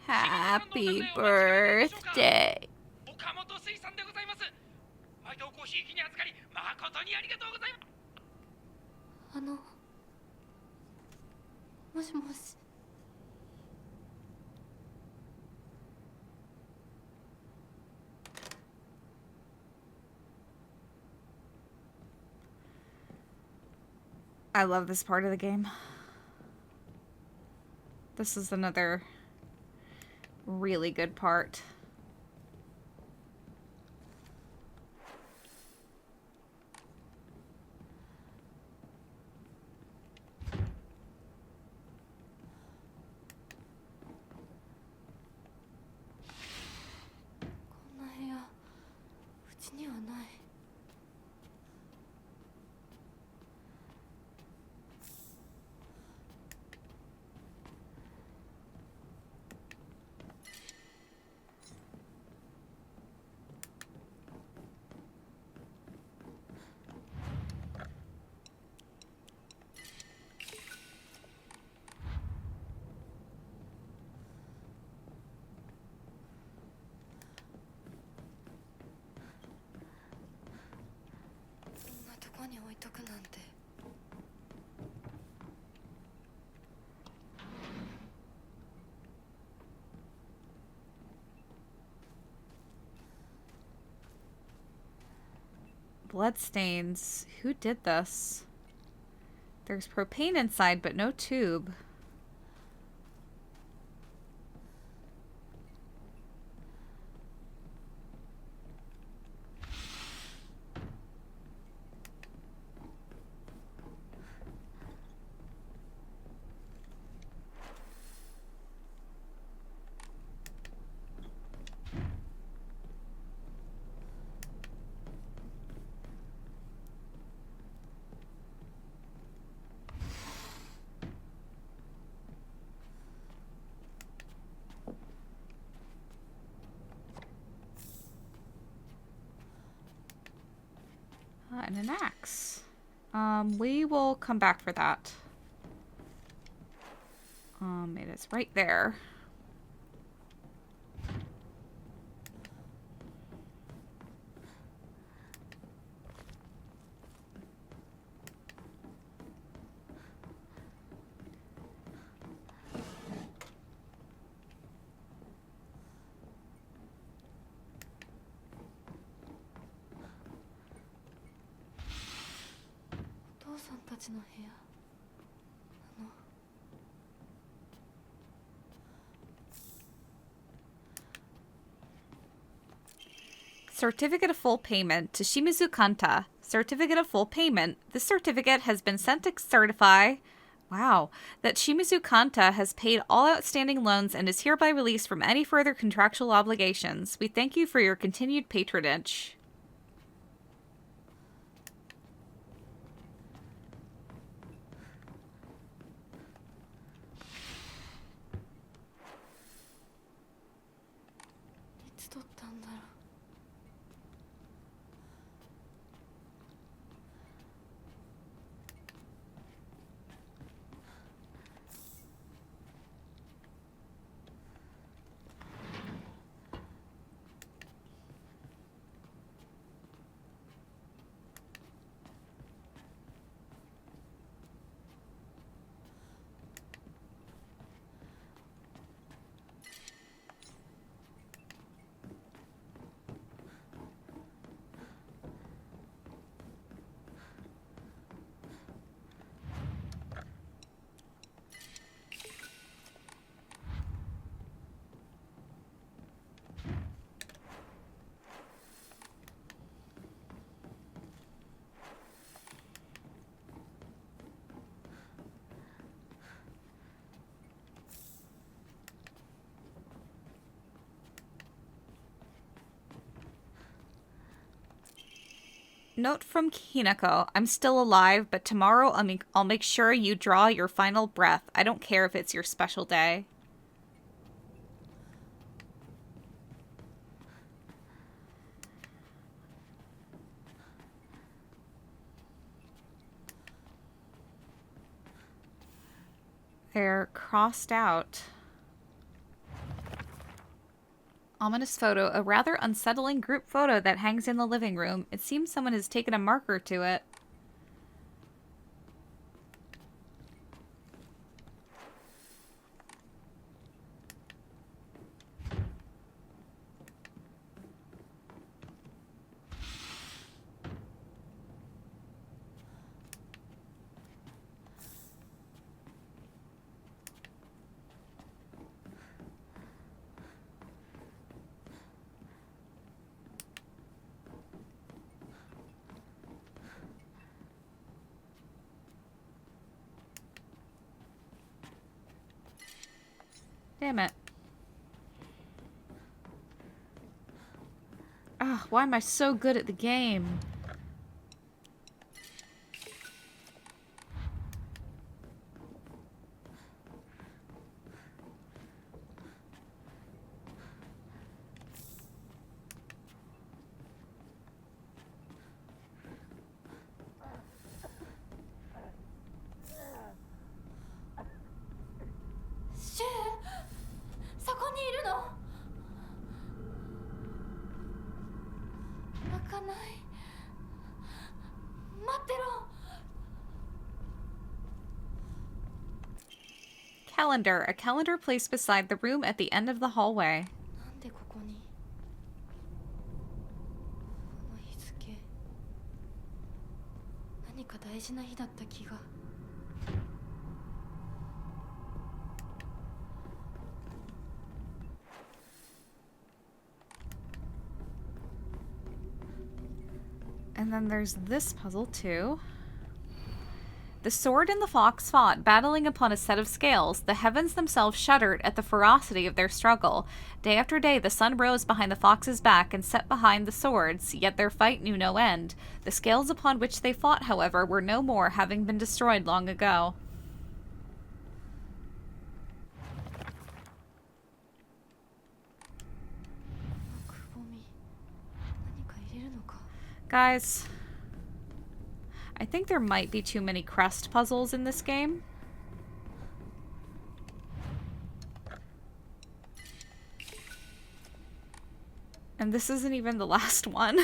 Happy birthday. もしもし。 I love this part of the game. This is another really good part. Bloodstains. Who did this? There's propane inside, but no tube. And an axe. We will come back for that. It is right there. Certificate of full payment to Shimizu Kanta. Certificate of full payment. This certificate has been sent to certify, wow, that Shimizu Kanta has paid all outstanding loans and is hereby released from any further contractual obligations. We thank you for your continued patronage. Note from Hinako, I'm still alive, but tomorrow I'll make sure you draw your final breath. I don't care if it's your special day. They're crossed out. Ominous photo, a rather unsettling group photo that hangs in the living room. It seems someone has taken a marker to it. Damn it. Ugh, why am I so good at the game?シュウ、そこにいるの？開かない。待ってろ。 Calendar. A calendar placed beside the room at the end of the hallway. なんでここに？この日付。何か大事な日だった気が。And then there's this puzzle, too. The sword and the fox fought, battling upon a set of scales. The heavens themselves shuddered at the ferocity of their struggle. Day after day the sun rose behind the fox's back and set behind the swords, yet their fight knew no end. The scales upon which they fought, however, were no more, having been destroyed long ago. Guys, I think there might be too many crest puzzles in this game. And this isn't even the last one.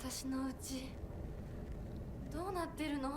私のうちどうなってるの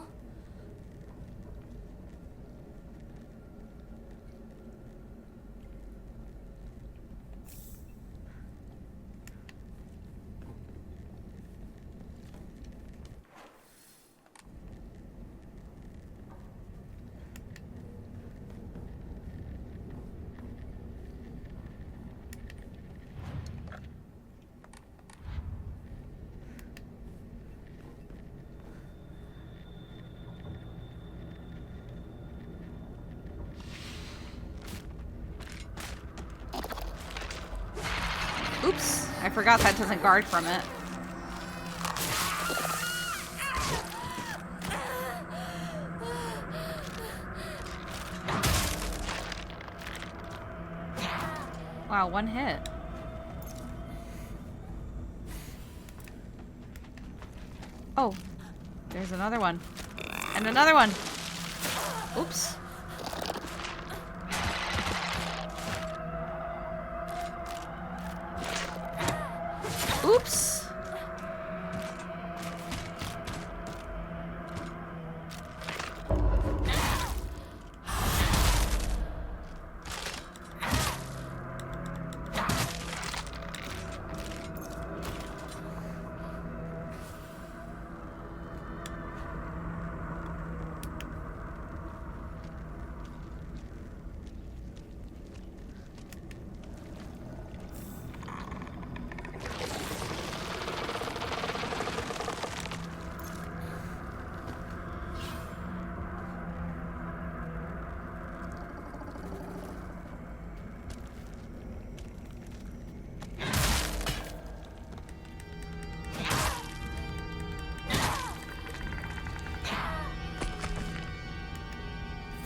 ？Oops, I forgot that doesn't guard from it. Wow, one hit. Oh, there's another one. And another one. Oops. Oops.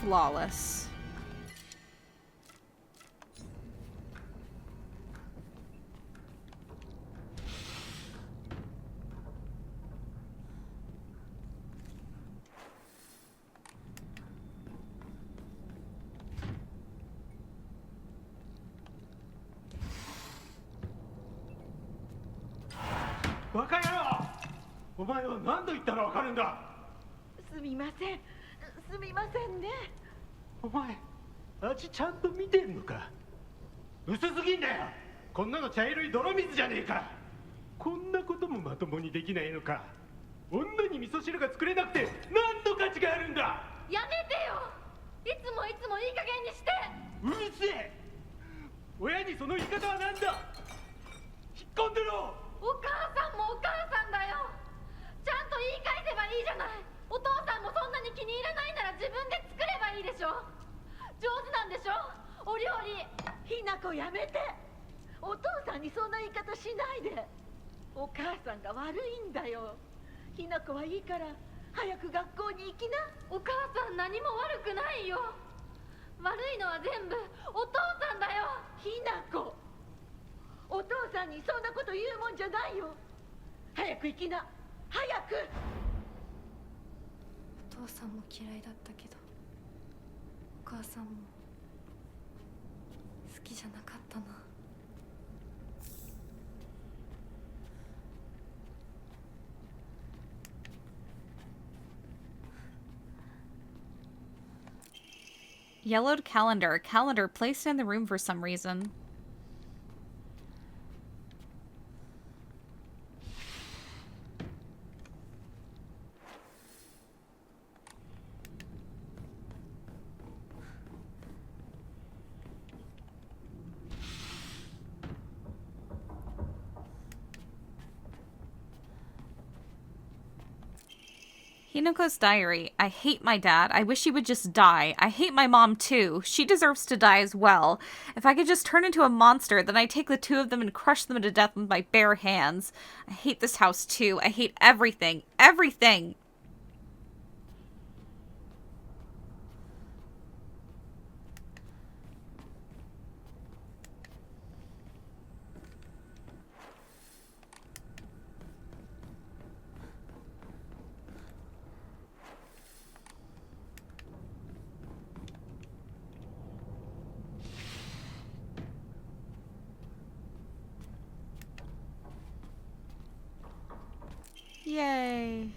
flawless. Yellowed calendar. Calendar placed in the room for some reason. Hinoko's diary. I hate my dad. I wish he would just die. I hate my mom too. She deserves to die as well. If I could just turn into a monster, then I'd take the two of them and crush them to death with my bare hands. I hate this house too. I hate everything. Everything! Yay.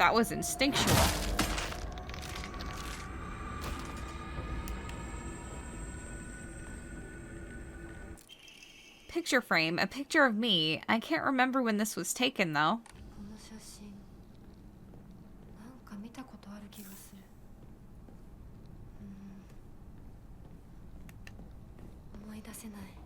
That was instinctual. Picture frame. A picture of me. I can't remember when this was taken, though. この写真なんか見たことある気がする。思い出せない。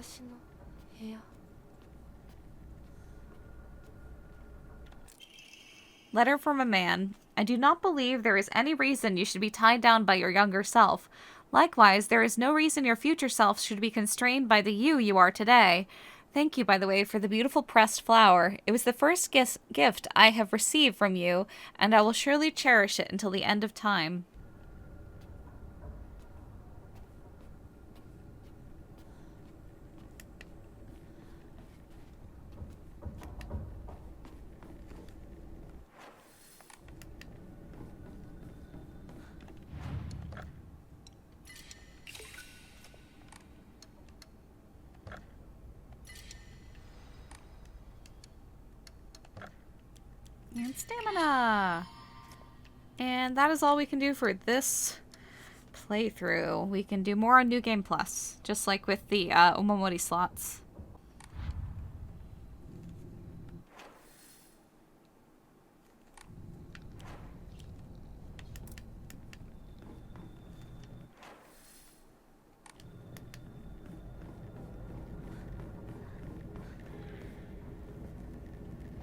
私の部屋 Letter from a man. I do not believe there is any reason you should be tied down by your younger self. Likewise, there is no reason your future self should be constrained by the you are today. Thank you, by the way, for the beautiful pressed flower. It was the first gift I have received from you, and I will surely cherish it until the end of time. And stamina. And that is all we can do for this playthrough. We can do more on New Game Plus, just like with the Omamori slots.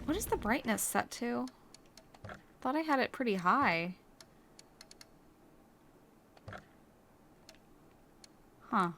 What is the brightness set to? Thought I had it pretty high. Huh.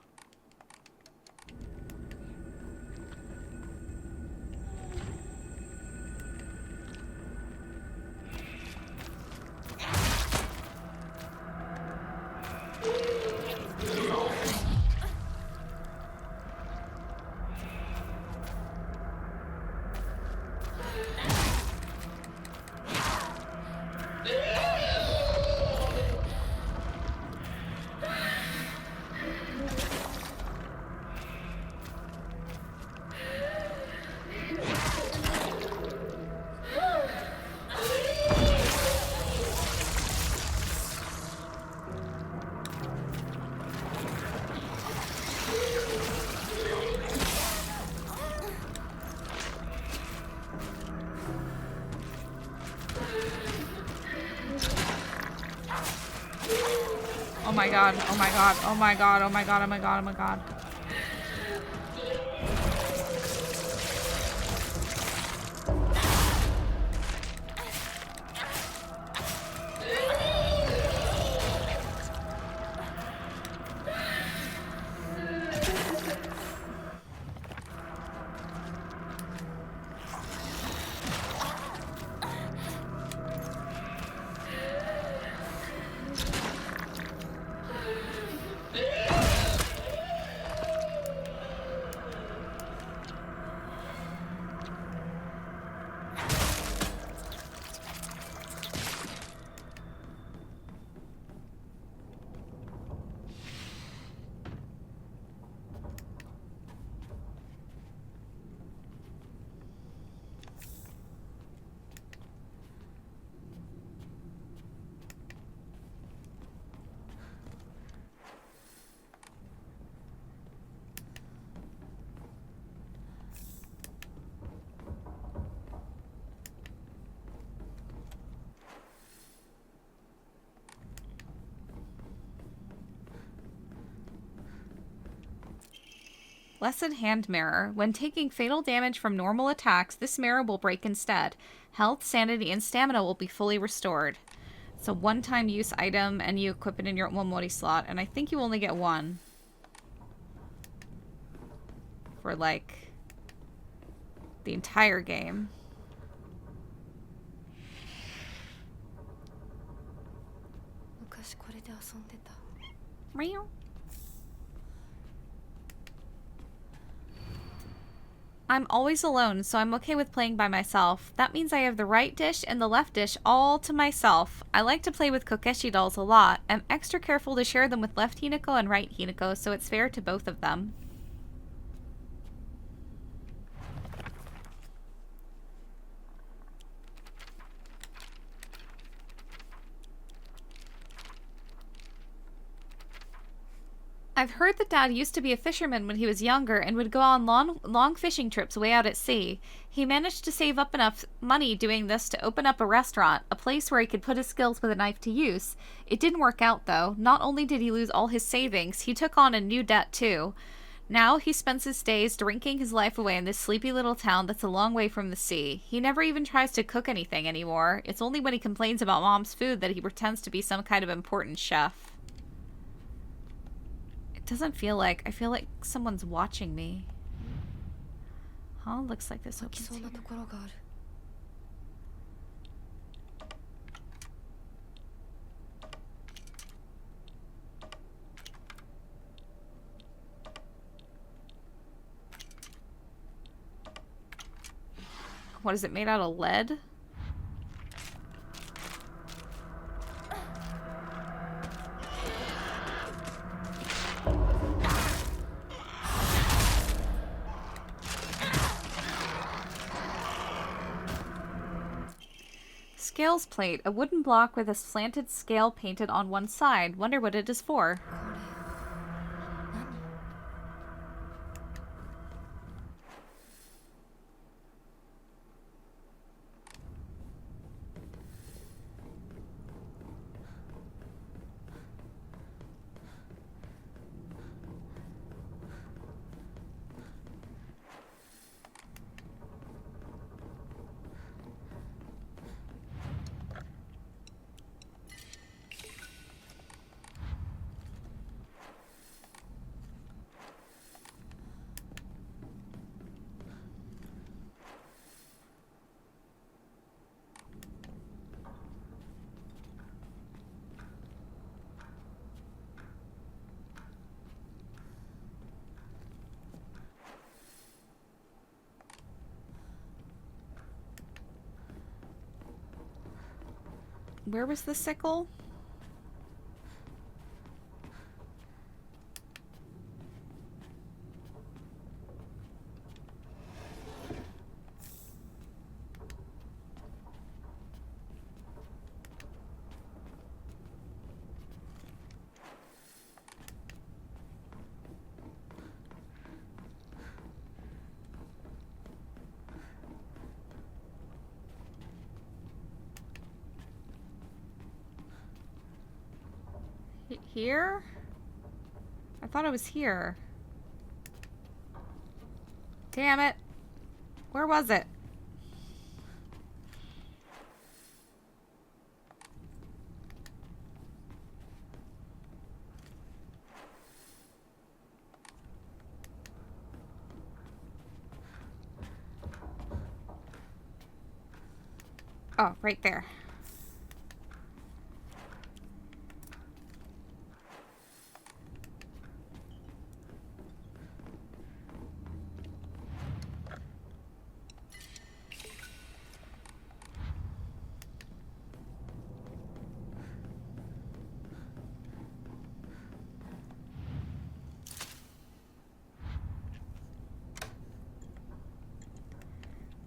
Oh my god, oh my god, oh my god, oh my god, oh my god, oh my god. Lesson Hand Mirror. When taking fatal damage from normal attacks, this mirror will break instead. Health, sanity, and stamina will be fully restored. It's a one-time use item, and you equip it in your Omamori slot, and I think you only get one. For, like, the entire game. Meow. I'm always alone, so I'm okay with playing by myself. That means I have the right dish and the left dish all to myself. I like to play with Kokeshi dolls a lot. I'm extra careful to share them with left Hinako and right Hinako, so it's fair to both of them. I've heard that Dad used to be a fisherman when he was younger and would go on long fishing trips way out at sea. He managed to save up enough money doing this to open up a restaurant, a place where he could put his skills with a knife to use. It didn't work out, though. Not only did he lose all his savings, he took on a new debt, too. Now he spends his days drinking his life away in this sleepy little town that's a long way from the sea. He never even tries to cook anything anymore. It's only when he complains about mom's food that he pretends to be some kind of important chef. It doesn't feel like... I feel like someone's watching me. Huh? Looks like this opens here. What is it made out of lead? Scales plate, a wooden block with a slanted scale painted on one side. Wonder what it is for. Where was the sickle? Here? I thought it was here. Damn it. Where was it? Oh, right there.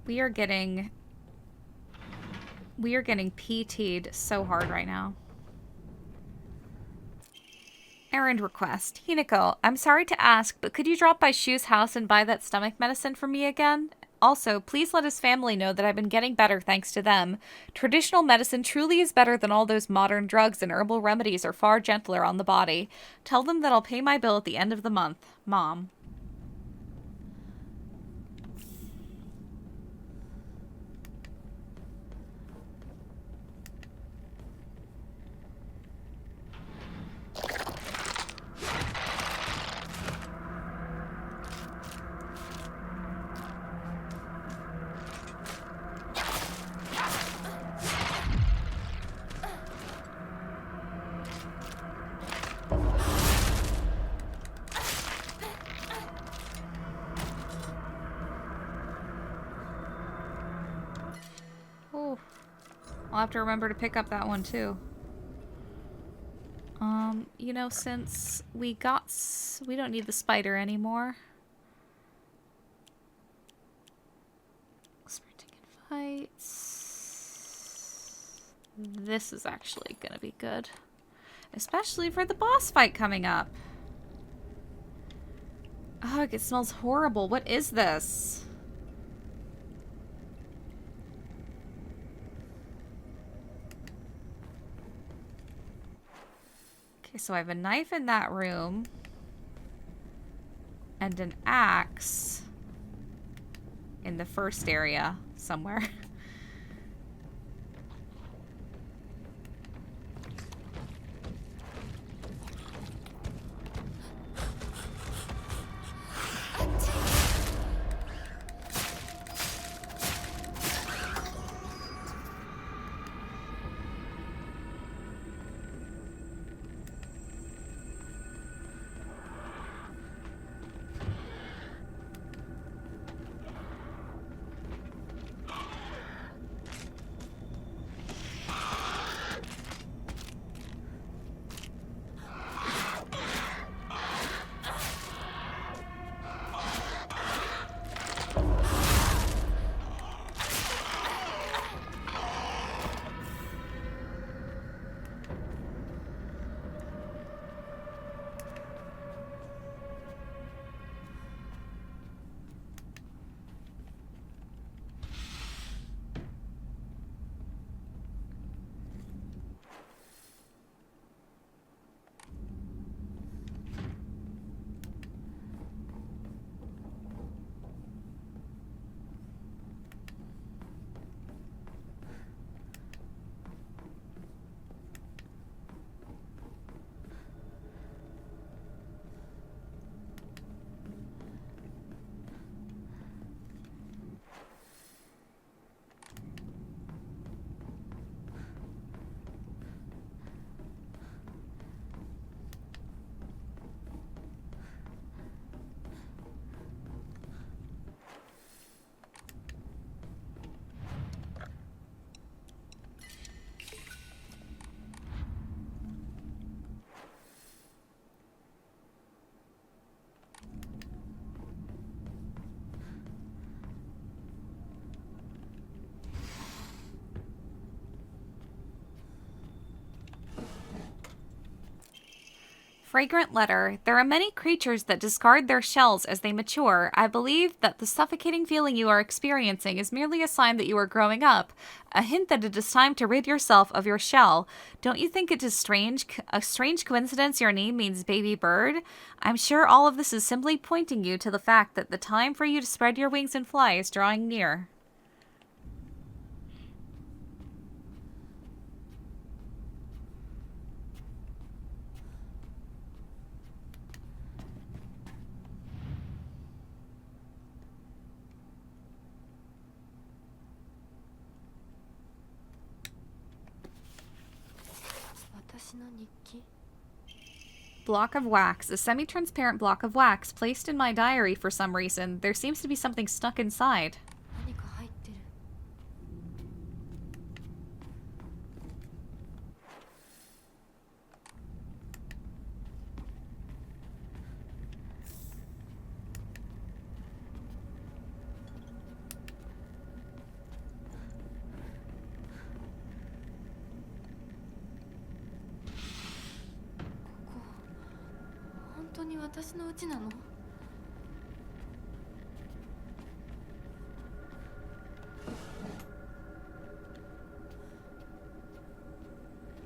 We are getting PT'd so hard right now. Errand request. Hinako, I'm sorry to ask, but could you drop by Shu's house and buy that stomach medicine for me again? Also, please let his family know that I've been getting better thanks to them. Traditional medicine truly is better than all those modern drugs, and herbal remedies are far gentler on the body. Tell them that I'll pay my bill at the end of the month. Mom. I'll have to remember to pick up that one too. You know, since we don't need the spider anymore. Sprinting and fights. This is actually gonna be good. Especially for the boss fight coming up. Ugh, it smells horrible. What is this? Okay, so I have a knife in that room. And an axe in the first area somewhere. Fragrant letter. There are many creatures that discard their shells as they mature. I believe that the suffocating feeling you are experiencing is merely a sign that you are growing up, a hint that it is time to rid yourself of your shell. Don't you think it is a strange coincidence your name means baby bird? I'm sure all of this is simply pointing you to the fact that the time for you to spread your wings and fly is drawing near. Block of wax. A semi-transparent block of wax placed in my diary for some reason. There seems to be something stuck inside.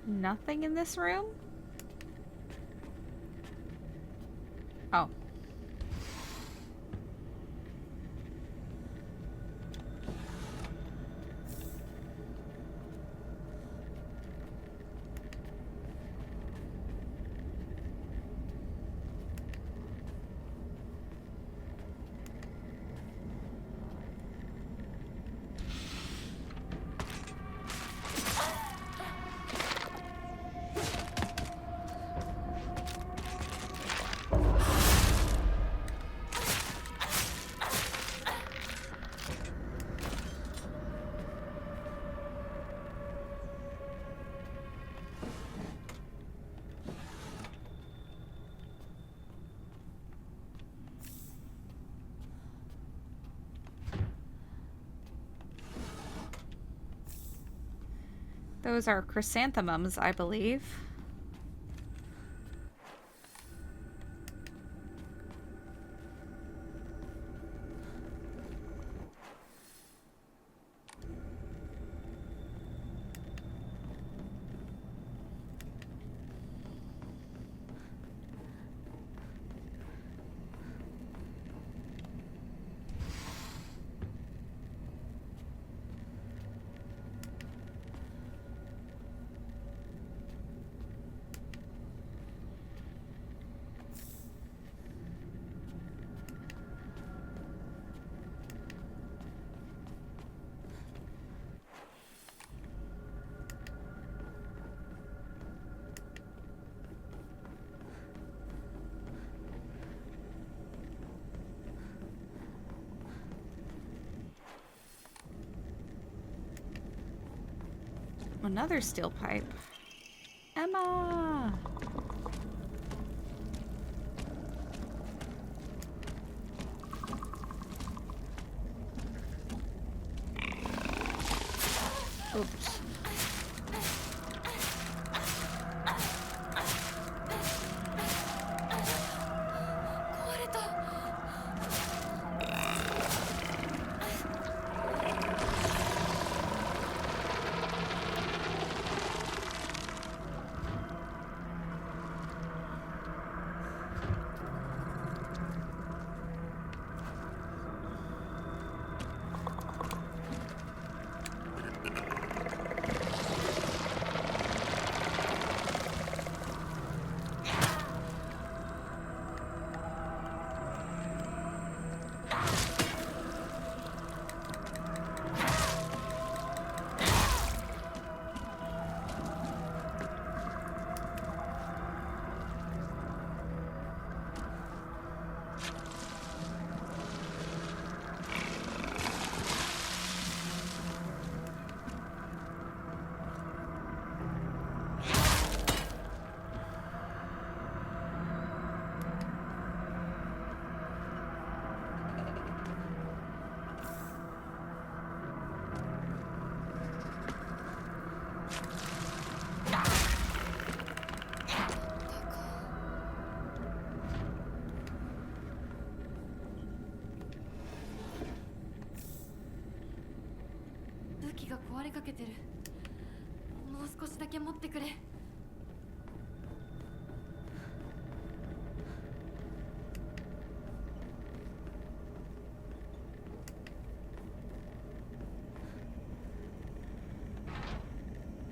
Nothing in this room? Oh. Those are chrysanthemums, I believe. Another steel pipe. Emma! Oops.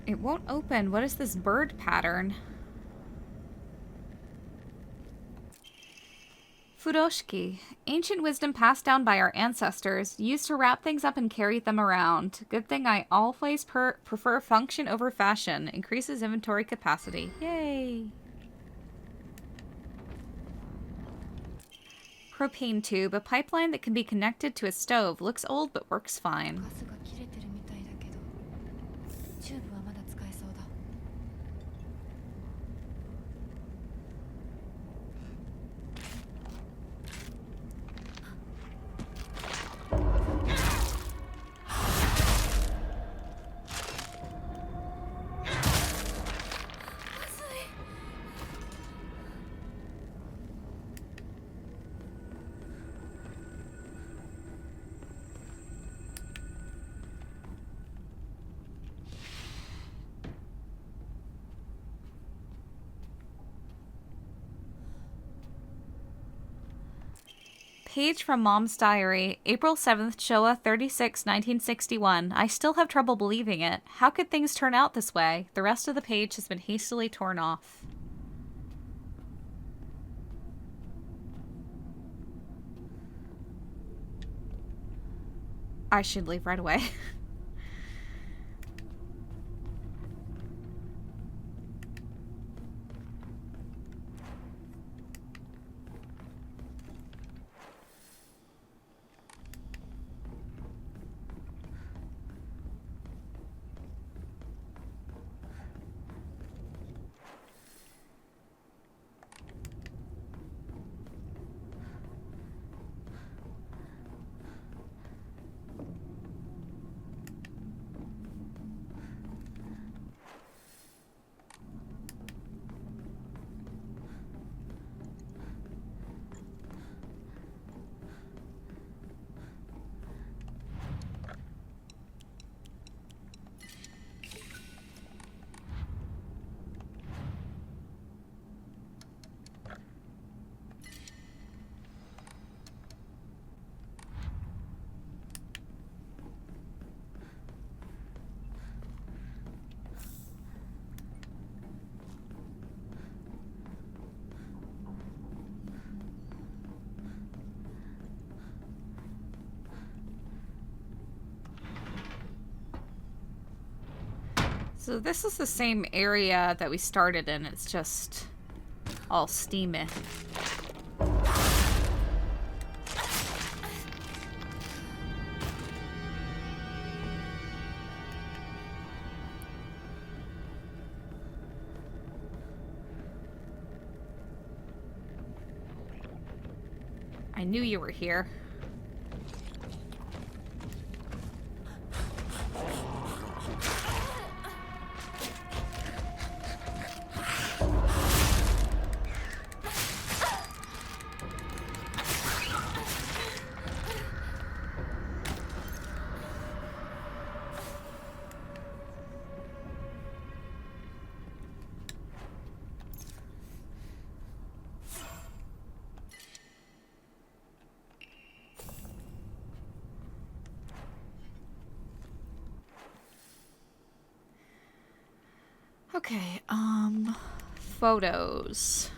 It won't open. What is this bird pattern? Furoshiki. Ancient wisdom passed down by our ancestors, used to wrap things up and carry them around. Good thing I always prefer function over fashion. Increases inventory capacity. Yay! Propane tube. A pipeline that can be connected to a stove. Looks old but works fine. Page from Mom's diary, April 7th, Showa 36, 1961. I still have trouble believing it. How could things turn out this way? The rest of the page has been hastily torn off. I should leave right away. So this is the same area that we started in. It's just all steamy. I knew you were here. Okay, photos.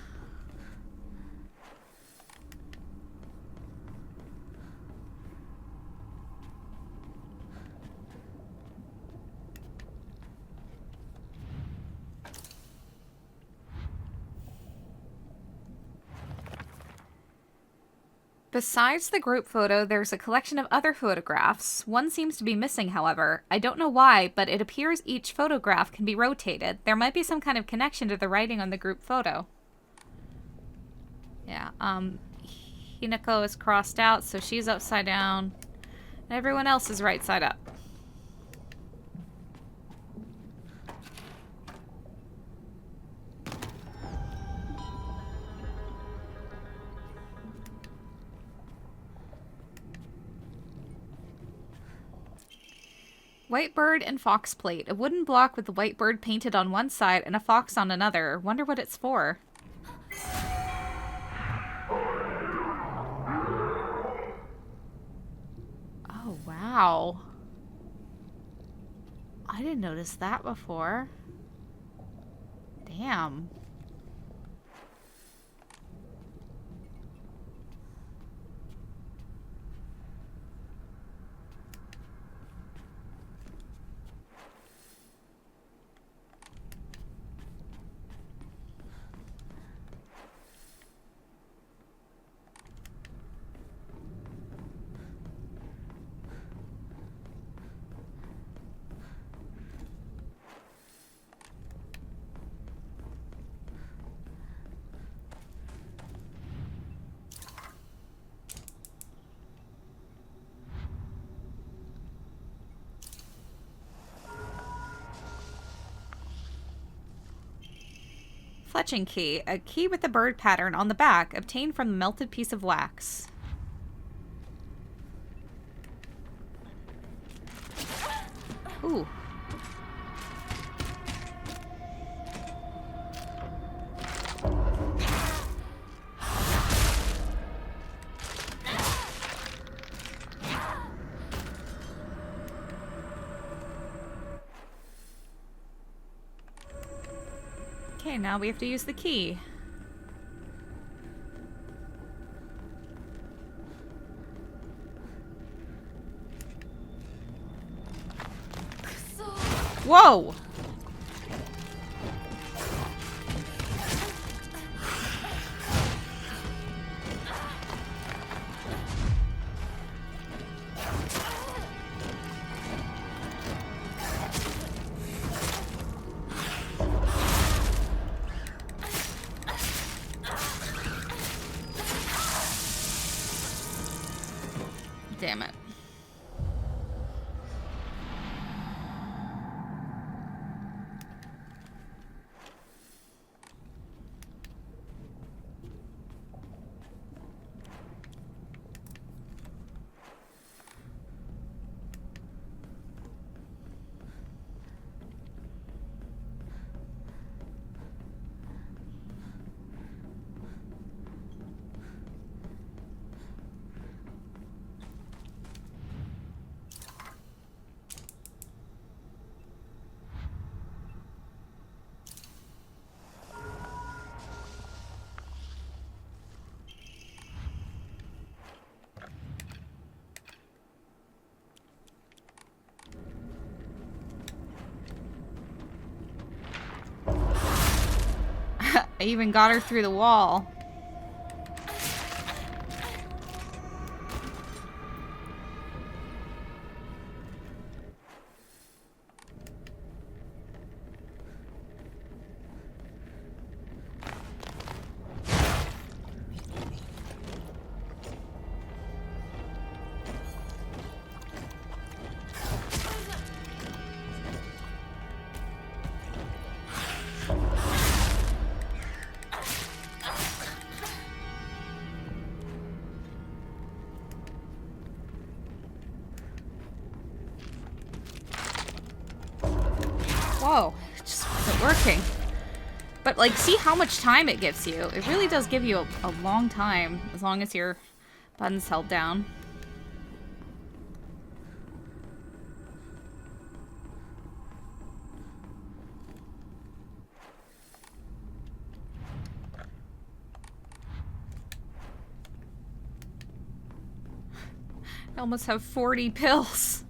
Besides the group photo, there's a collection of other photographs. One seems to be missing, however. I don't know why, but it appears each photograph can be rotated. There might be some kind of connection to the writing on the group photo. Yeah, Hinako is crossed out, so she's upside down. And everyone else is right side up. White bird and fox plate. A wooden block with the white bird painted on one side and a fox on another. Wonder what it's for. Oh, wow. I didn't notice that before. Damn. Fletching key. A key with the bird pattern on the back, obtained from a melted piece of wax. Ooh. Okay, now we have to use the key. Whoa! Damn it. I even got her through the wall. But, like, see how much time it gives you. It really does give you a long time, as long as your button's held down. I almost have 40 pills.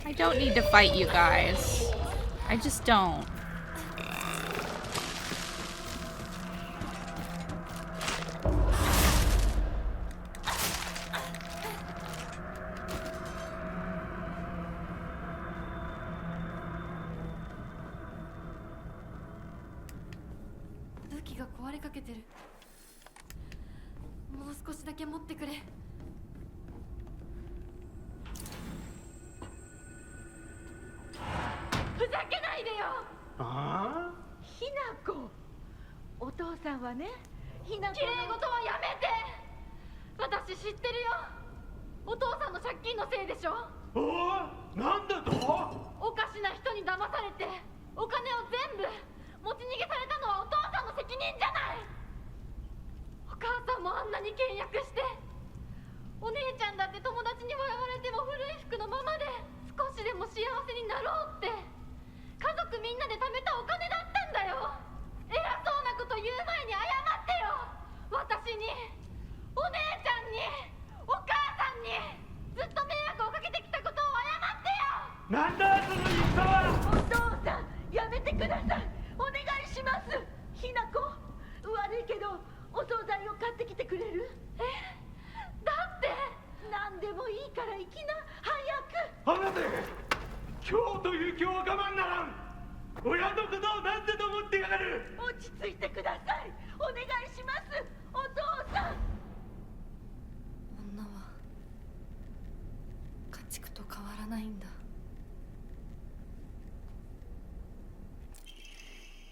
I don't need to fight you guys. I just don't.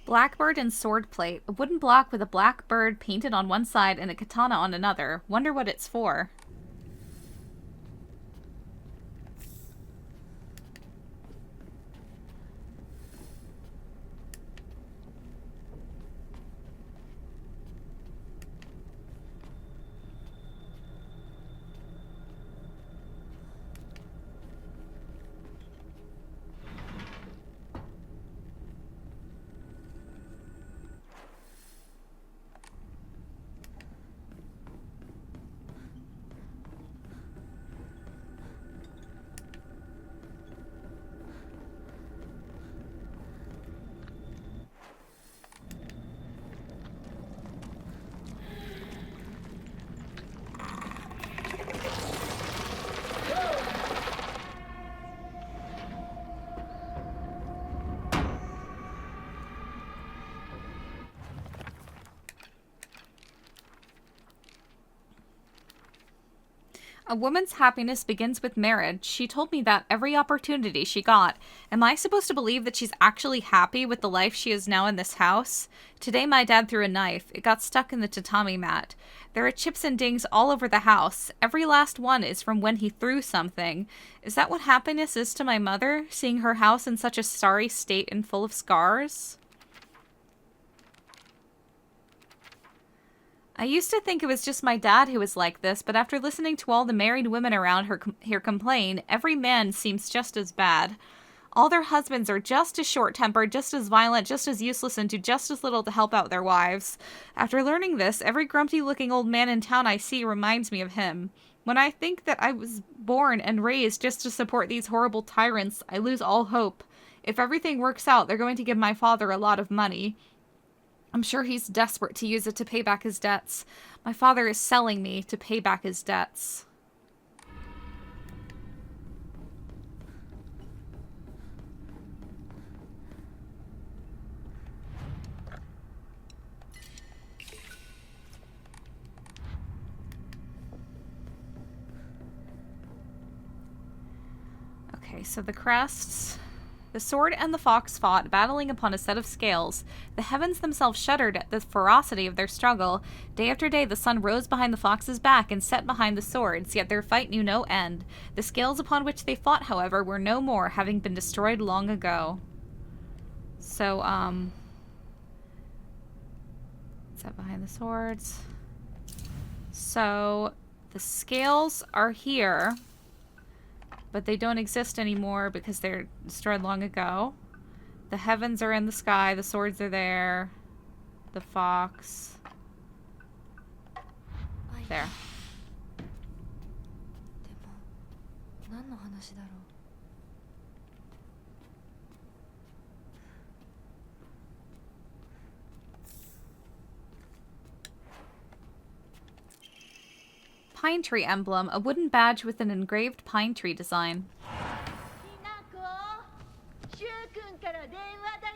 Blackbird and sword plate. A wooden block with a black bird painted on one side and a katana on another. Wonder what it's for. A woman's happiness begins with marriage. She told me that every opportunity she got. Am I supposed to believe that she's actually happy with the life she is now in this house? Today my dad threw a knife. It got stuck in the tatami mat. There are chips and dings all over the house. Every last one is from when he threw something. Is that what happiness is to my mother? Seeing her house in such a sorry state and full of scars? I used to think it was just my dad who was like this, but after listening to all the married women around here complain, every man seems just as bad. All their husbands are just as short-tempered, just as violent, just as useless, and do just as little to help out their wives. After learning this, every grumpy-looking old man in town I see reminds me of him. When I think that I was born and raised just to support these horrible tyrants, I lose all hope. If everything works out, they're going to give my father a lot of money. I'm sure he's desperate to use it to pay back his debts. My father is selling me to pay back his debts. Okay, so the crests. The sword and the fox fought, battling upon a set of scales. The heavens themselves shuddered at the ferocity of their struggle. Day after day the sun rose behind the fox's back and set behind the swords, yet their fight knew no end. The scales upon which they fought, however, were no more, having been destroyed long ago. So, set behind the swords. So, the scales are here, but they don't exist anymore because they're destroyed long ago. The heavens are in the sky, the swords are there, the fox. There. でも何の話だろう。Pine tree emblem, a wooden badge with an engraved pine tree design. シュウ君から電話だよ。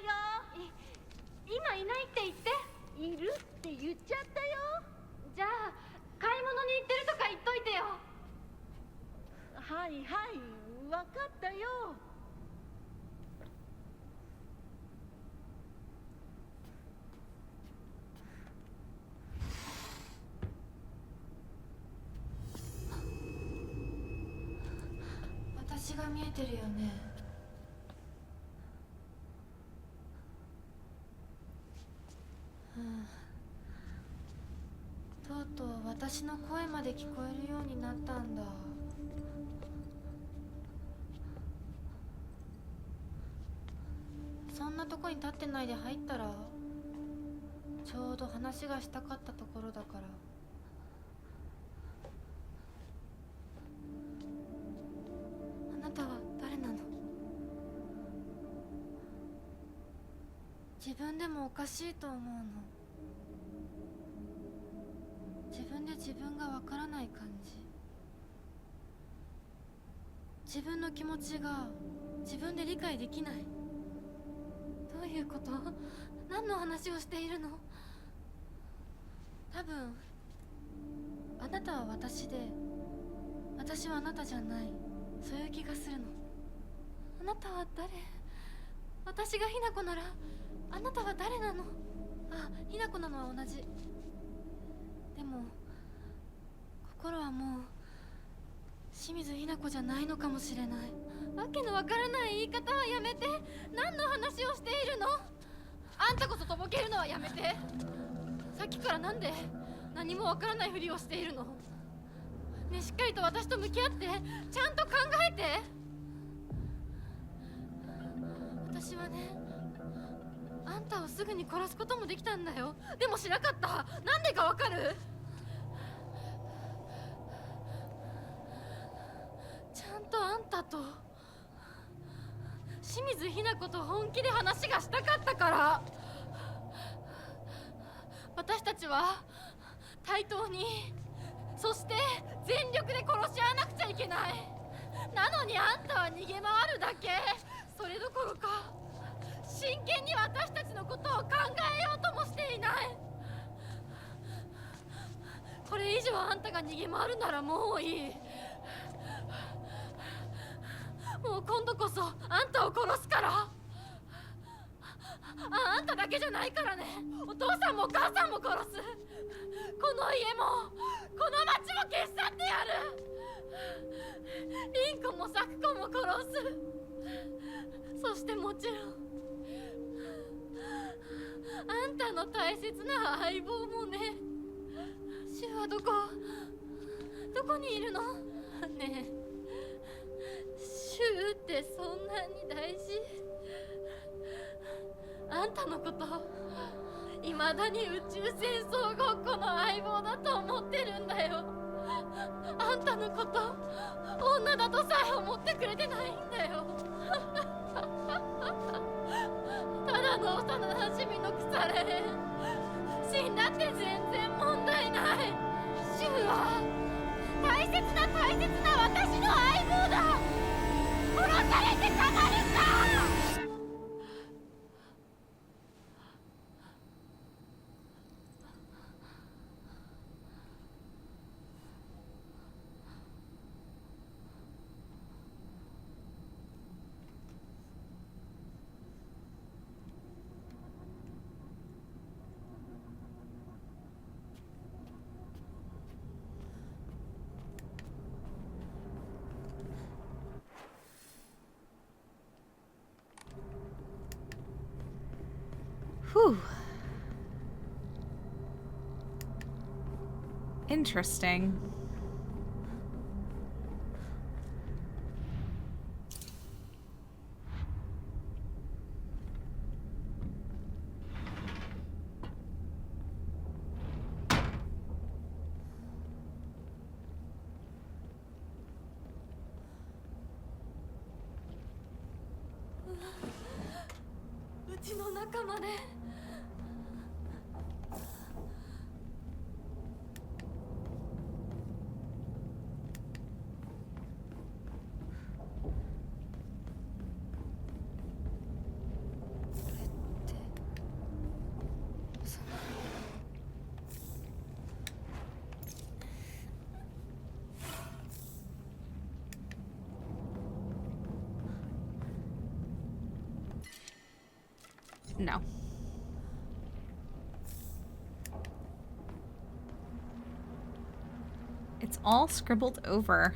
今いないって言って。いるって言っちゃったよ。じゃあ買い物に行ってるとか言っといてよ。はいはい、わかったよ。私が見えてるよね。とうとう私の声まで聞こえるようになったんだ。そんなとこに立ってないで入ったら、ちょうど話がしたかったところだから。あなたは誰なの？自分でもおかしいと思うの。自分で自分がわからない感じ。自分の気持ちが自分で理解できない。どういうこと？何の話をしているの？多分あなたは私で私はあなたじゃない、そういう気がするの。あなたは誰？私がひなこならあなたは誰なの？あ、ひなこなのは同じ。でも心はもう清水ひな子じゃないのかもしれない。わけのわからない言い方はやめて。何の話をしているの？あんたこそとぼけるのはやめて。さっきからなんで何もわからないふりをしているの？ね、しっかりと私と向き合って、ちゃんと考えて。私はね、あんたをすぐに殺すこともできたんだよ。でもしなかった。なんでかわかる？ちゃんとあんたと清水ひな子と本気で話がしたかったから。私たちは対等に、そして全力で殺し合わなくちゃいけない。なのにあんたは逃げ回るだけ。それどころか真剣に私たちのことを考えようともしていない。これ以上あんたが逃げ回るならもういい。もう今度こそあんたを殺すから。あんただけじゃないからね。お父さんもお母さんも殺す。この家もこの町も消し去ってやる。凛子も咲子も殺す。そしてもちろんあんたの大切な相棒もね。シュはどこにいるの？ねえ、シュってそんなに大事？あんたのこといまだに宇宙戦争ごっこの相棒だと思ってるんだよ。あんたのこと女だとさえ思ってくれてないんだよ。ただの幼なじみの腐れ縁、死んだって全然問題ない。シュは大切な私の相棒だ。殺されてたまるか。Whew. Interesting.うちの仲間で。No. It's all scribbled over.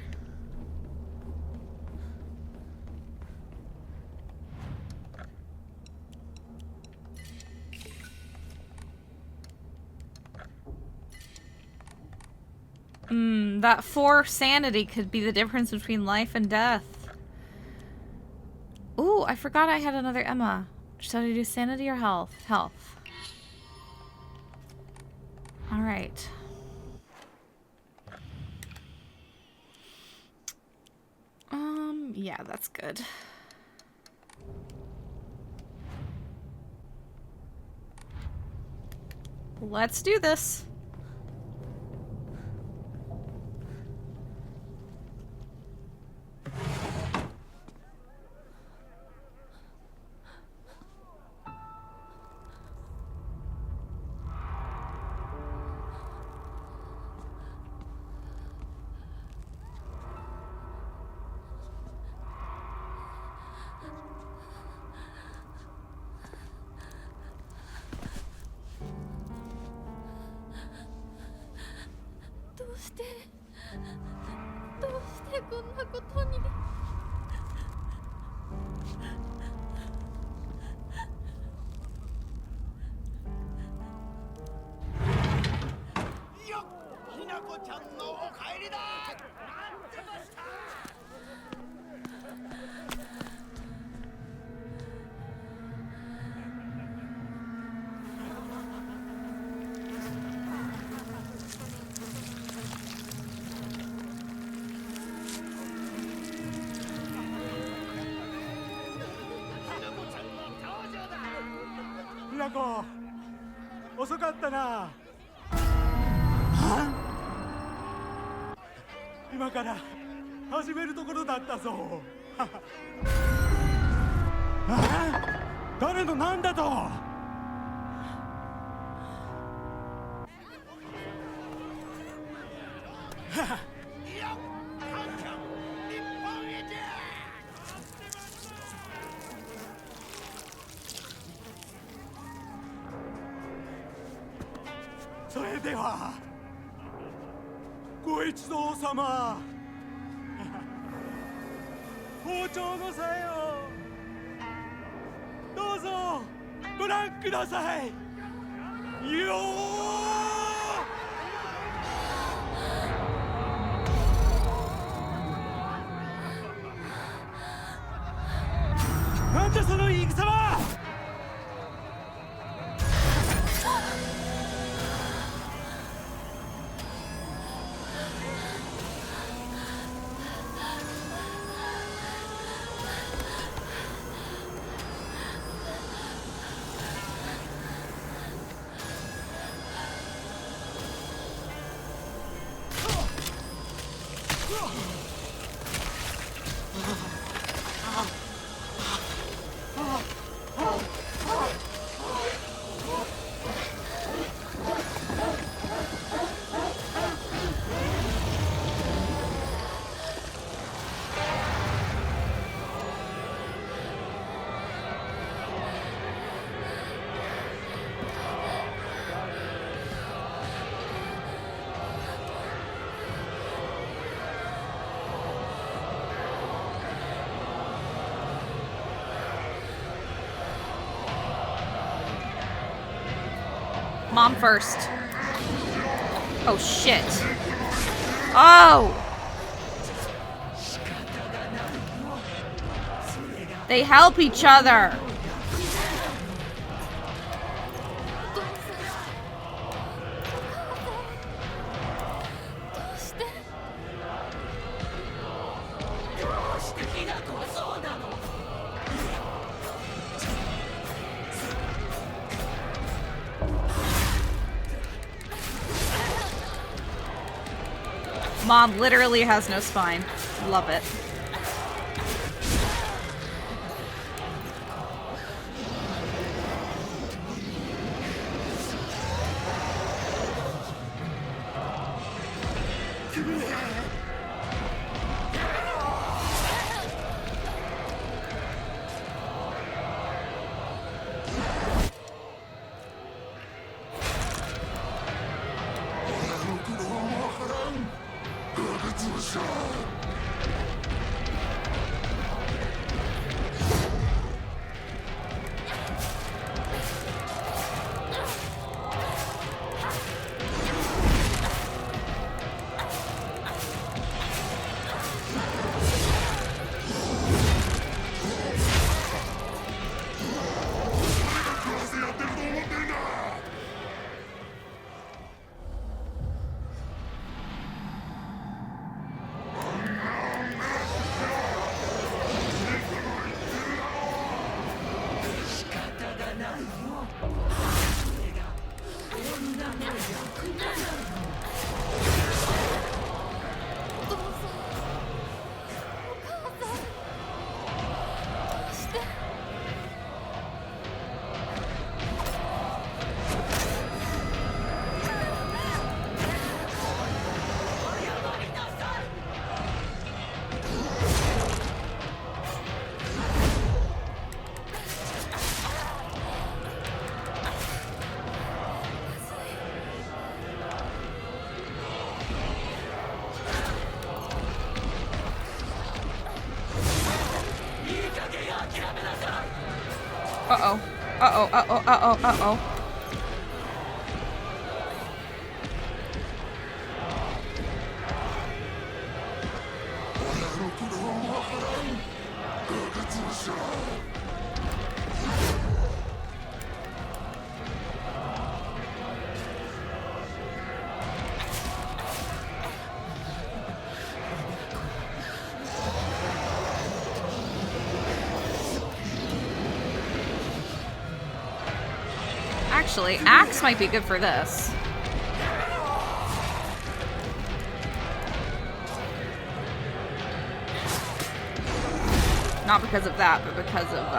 That 4 sanity could be the difference between life and death. Ooh, I forgot I had another Emma. Should I do sanity or health? Health. Alright. Yeah, that's good. Let's do this.遅かったな。今から始めるところだったぞ。誰のなんだと。それではご一同様、包丁のさえをどうぞご覧ください。よーなんだその言い草は。Mom first. Oh shit. Oh! They help each other. Mom literally has no spine. Love it. Uh-oh. Uh-oh, uh-oh, uh-oh, uh-oh. Actually, Axe might be good for this. Not because of that, but because of,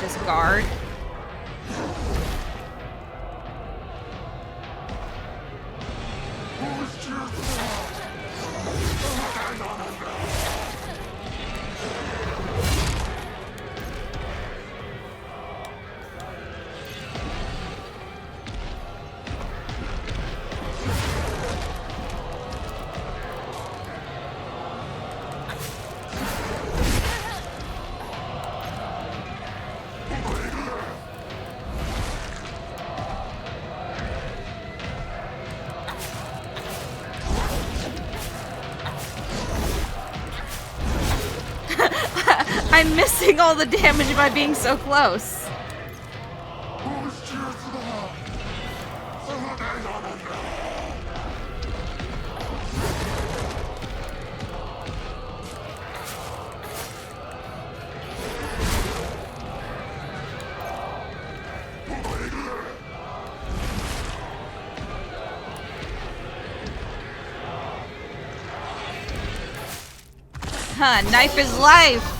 just guard. I'm missing all the damage by being so close. Huh, knife is life.